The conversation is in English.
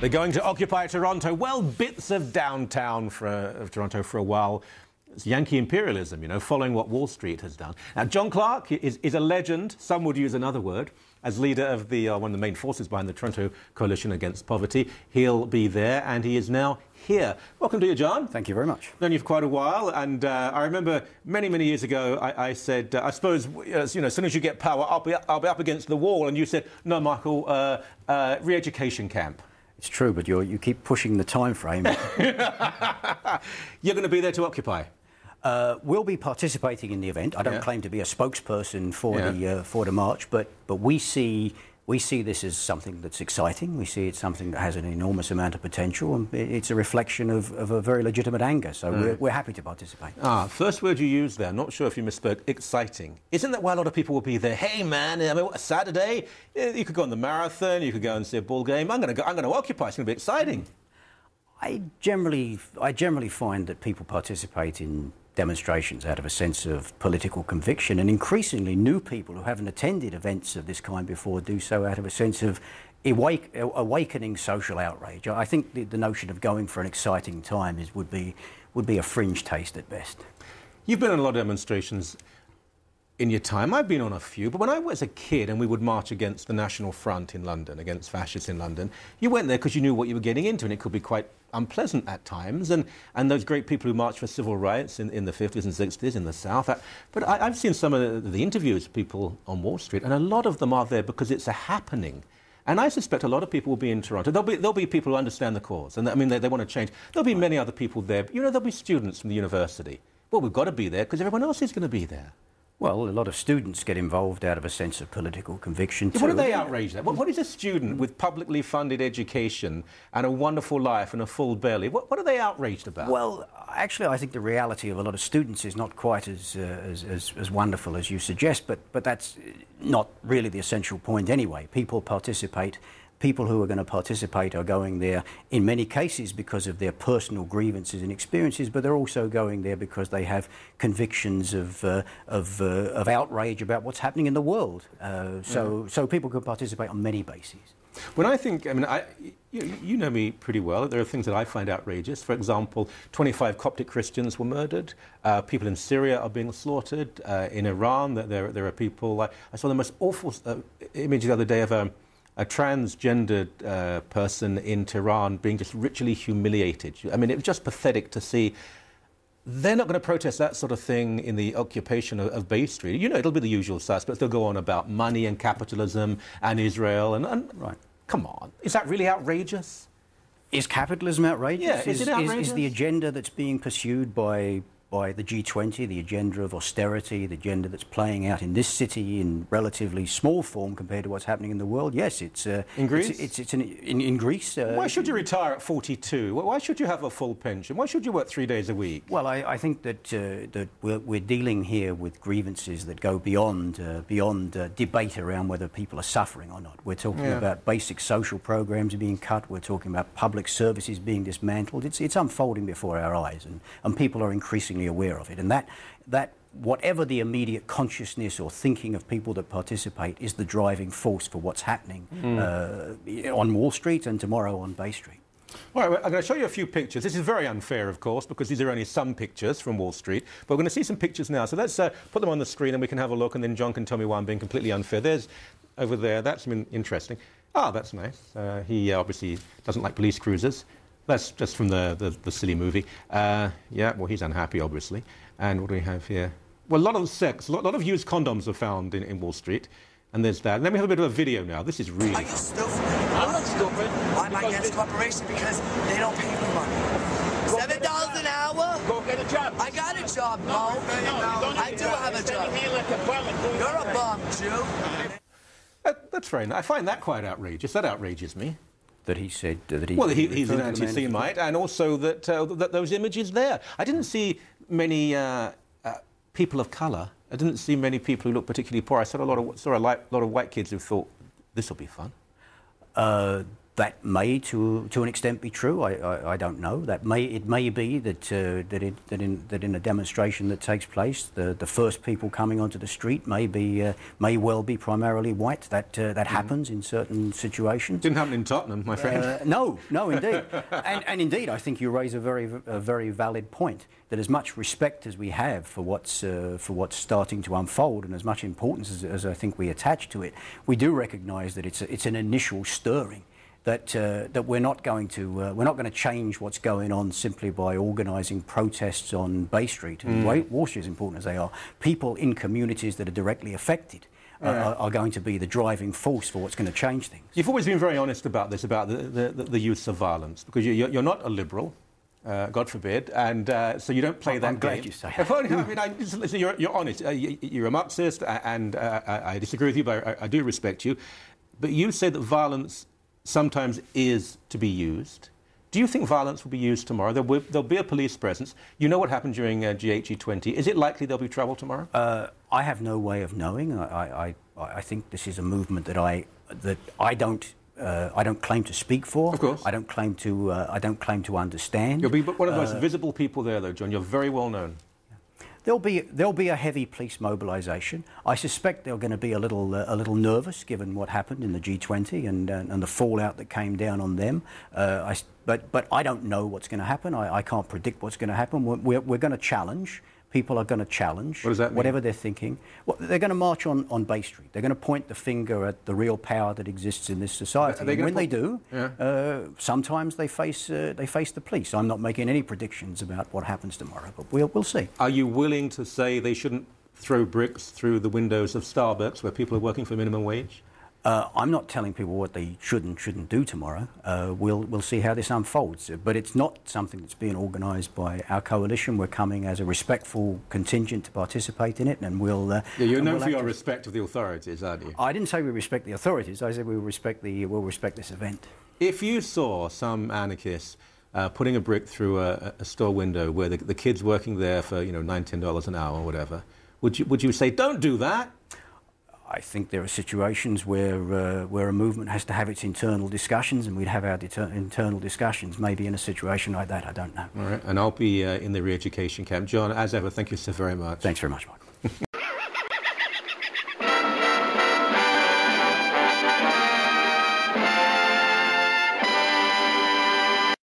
They're going to occupy Toronto. Well, bits of downtown of Toronto for a while. It's Yankee imperialism, you know, following what Wall Street has done. Now, John Clarke is a legend, some would use another word, as leader of the one of the main forces behind the Toronto Coalition Against Poverty. He'll be there, and he is now here. Welcome to you, John. Thank you very much. Known you for quite a while, and I remember many, many years ago, I said, I suppose, you know, as soon as you get power, I'll be up against the wall, and you said, no, Michael, re-education camp. It's true, but you keep pushing the time frame. You're going to be there to occupy? We'll be participating in the event. I don't claim to be a spokesperson for the march, but we see this as something that's exciting. We see it's something that has an enormous amount of potential, and it's a reflection of a very legitimate anger. So we're happy to participate. First word you used there. Not sure if you misspoke. Exciting. Isn't that why a lot of people will be there? Hey man, I mean, what, Saturday? You could go on the marathon. You could go and see a ball game. I'm going to occupy. It's going to be exciting. I generally find that people participate in demonstrations out of a sense of political conviction, and increasingly new people who haven't attended events of this kind before do so out of a sense of awakening social outrage. I think the notion of going for an exciting time would be a fringe taste at best. You've been on a lot of demonstrations in your time. I've been on a few, but when I was a kid and we would march against the National Front in London, against fascists in London, you went there because you knew what you were getting into, and it could be quite unpleasant at times, and those great people who marched for civil rights in the 50s and 60s in the South. But I've seen some of the interviews of people on Wall Street, and a lot of them are there because it's a happening. And I suspect a lot of people will be in Toronto. There'll be people who understand the cause, and I mean, they want to change. There'll be many other people there. You know, there'll be students from the university. Well, we've got to be there because everyone else is going to be there. Well, a lot of students get involved out of a sense of political conviction too. What are they outraged at? What is a student with publicly funded education and a wonderful life and a full belly? What are they outraged about? Well, actually, I think the reality of a lot of students is not quite as wonderful as you suggest, but that's not really the essential point anyway. People participate. People who are going to participate are going there in many cases because of their personal grievances and experiences, but they're also going there because they have convictions of outrage about what's happening in the world. So people can participate on many bases. When I think, I mean, you know me pretty well. There are things that I find outrageous. For example, 25 Coptic Christians were murdered. People in Syria are being slaughtered. In Iran, there are people. I saw the most awful image the other day of a transgendered person in Tehran being just ritually humiliated. I mean, it was just pathetic to see. They're not going to protest that sort of thing in the occupation of Bay Street. You know, it'll be the usual suspects. They'll go on about money and capitalism and Israel. And right. Come on. Is that really outrageous? Is capitalism outrageous? Yeah, is it outrageous? Is the agenda that's being pursued by the G20, the agenda of austerity, the agenda that's playing out in this city in relatively small form compared to what's happening in the world? Yes, it's in Greece. In Greece. Why should you retire at 42? Why should you have a full pension? Why should you work 3 days a week? Well, I think that we're dealing here with grievances that go beyond debate around whether people are suffering or not. We're talking about basic social programs being cut. We're talking about public services being dismantled. It's unfolding before our eyes, and people are increasingly aware of it, and that whatever the immediate consciousness or thinking of people that participate is the driving force for what's happening on Wall Street and tomorrow on Bay Street. All right, I'm going to show you a few pictures. This is very unfair, of course, because these are only some pictures from Wall Street, but we're going to see some pictures now. So let's put them on the screen and we can have a look, and then John can tell me why I'm being completely unfair. There's over there, that's interesting. That's nice. He obviously doesn't like police cruisers. That's just from the silly movie. Well, he's unhappy, obviously. And what do we have here? Well, a lot of sex, a lot of used condoms are found in Wall Street. And there's that. And then we have a bit of a video now. This is really... Are you stupid? I'm not stupid. I'm against corporation because they don't pay me money. $7 an hour? Go get a job. I got a job, Mo. I do have a job. You're a bum, Jew. That's very nice. I find that quite outrageous. That outrages me. That he said that he... Well, he's an anti-Semite, and also that those images there. I didn't see many people of colour. I didn't see many people who looked particularly poor. I saw a lot of white kids who thought, this will be fun. That may, to an extent, be true. I don't know. It may be that in a demonstration that takes place, the first people coming onto the street may well be primarily white. That happens in certain situations. Didn't happen in Tottenham, my friend. No, indeed. And indeed, I think you raise a very valid point. That as much respect as we have for what's starting to unfold, and as much importance as I think we attach to it, we do recognise that it's an initial stirring. That we're not going to change what's going on simply by organising protests on Bay Street and Wall Street, as important as they are. People in communities that are directly affected are going to be the driving force for what's going to change things. You've always been very honest about this, about the use of violence, because you're not a liberal. God forbid, and so you don't play that game. I'm glad you say that. Listen, you're honest. You're a Marxist, and I disagree with you, but I do respect you. But you say that violence sometimes is to be used. Do you think violence will be used tomorrow? There'll be a police presence. You know what happened during G8, G20. Is it likely there'll be trouble tomorrow? I have no way of knowing. I think this is a movement that I don't claim to speak for. Of course. I don't claim to understand. You'll be one of the most visible people there, though, John. You're very well known. There'll be a heavy police mobilisation. I suspect they're going to be a little nervous given what happened in the G20 and the fallout that came down on them. But I don't know what's going to happen. I can't predict what's going to happen. We're going to challenge. People are going to challenge. What does that mean? Whatever they're thinking. Well, they're going to march on Bay Street. They're going to point the finger at the real power that exists in this society. And when they do, sometimes they face the police. I'm not making any predictions about what happens tomorrow, but we'll see. Are you willing to say they shouldn't throw bricks through the windows of Starbucks where people are working for minimum wage? I'm not telling people what they should and shouldn't do tomorrow. We'll see how this unfolds. But it's not something that's being organised by our coalition. We're coming as a respectful contingent to participate in it, and we'll. You're known for your respect of the authorities, aren't you? I didn't say we respect the authorities. I said we'll respect this event. If you saw some anarchists putting a brick through a store window where the kids working there for $9-10 an hour or whatever, would you say don't do that? I think there are situations where a movement has to have its internal discussions, and we'd have our internal discussions. Maybe in a situation like that, I don't know. All right, and I'll be in the re-education camp. John, as ever, thank you so very much. Thanks very much, Michael.